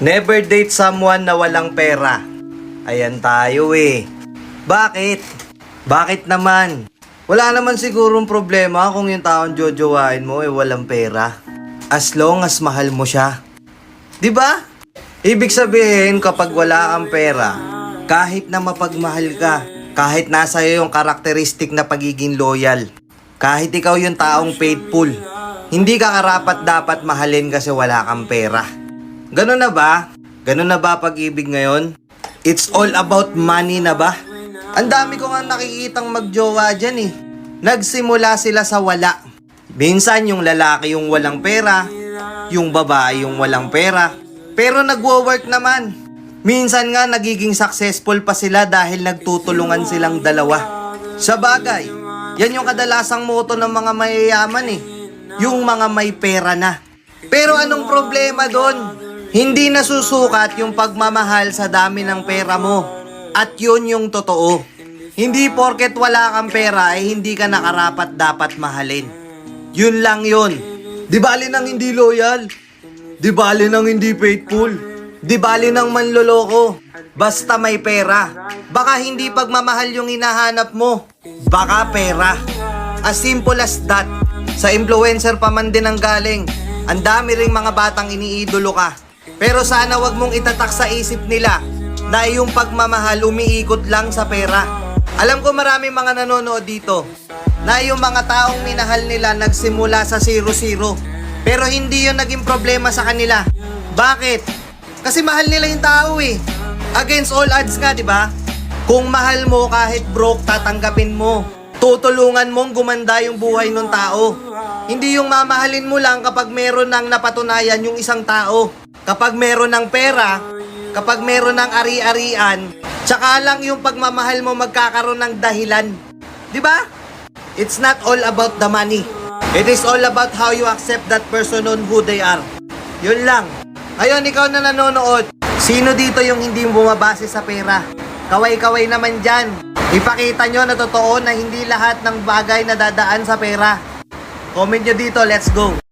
Never date someone na walang pera. Ayan tayo eh. Bakit? Bakit naman? Wala naman sigurong problema kung yung taong jojowain mo walang pera. As long as mahal mo siya. 'Di ba? Ibig sabihin kapag wala kang pera, kahit na mapagmahal ka, kahit nasa iyo yung karakteristik na pagiging loyal, kahit ikaw yung taong faithful, hindi ka karapat dapat mahalin kasi wala kang pera. Ganun na ba? Ganun na ba pag-ibig ngayon? It's all about money na ba? Ang dami ko nga nakikitang magjowa dyan eh. Nagsimula sila sa wala. Minsan yung lalaki yung walang pera, yung babae yung walang pera. Pero nagwo-work naman. Minsan nga nagiging successful pa sila dahil nagtutulungan silang dalawa. Sa bagay, yan yung kadalasang moto ng mga mayayaman eh. Yung mga may pera na. Pero anong problema doon? Hindi nasusukat yung pagmamahal sa dami ng pera mo. At yun yung totoo. Hindi porket wala kang pera ay hindi ka nakarapat dapat mahalin. Yun lang yun. Di bali nang hindi loyal. Di bali nang hindi faithful. Di bali nang manloloko. Basta may pera. Baka hindi pagmamahal yung hinahanap mo. Baka pera. As simple as that. Sa influencer pa man din ang galing. Ang dami ring mga batang iniidolo ka. Pero sana wag mong itatak sa isip nila na yung pagmamahal umiikot lang sa pera. Alam ko maraming mga nanonood dito na yung mga taong minahal nila nagsimula sa 0-0. Pero hindi yun naging problema sa kanila. Bakit? Kasi mahal nila yung tao eh. Against all odds ka, di ba? Kung mahal mo kahit broke, tatanggapin mo. Tutulungan mong gumanda yung buhay ng tao. Hindi yung mamahalin mo lang kapag meron ng napatunayan yung isang tao. Kapag meron ng pera, kapag meron ng ari-arian, tsaka lang yung pagmamahal mo magkakaroon ng dahilan. Di ba? It's not all about the money. It is all about how you accept that person on who they are. Yun lang. Ngayon, ikaw na nanonood, sino dito yung hindi bumabase sa pera? Kaway-kaway naman dyan. Ipakita nyo na totoo na hindi lahat ng bagay na dadaan sa pera. Comment nyo dito, let's go.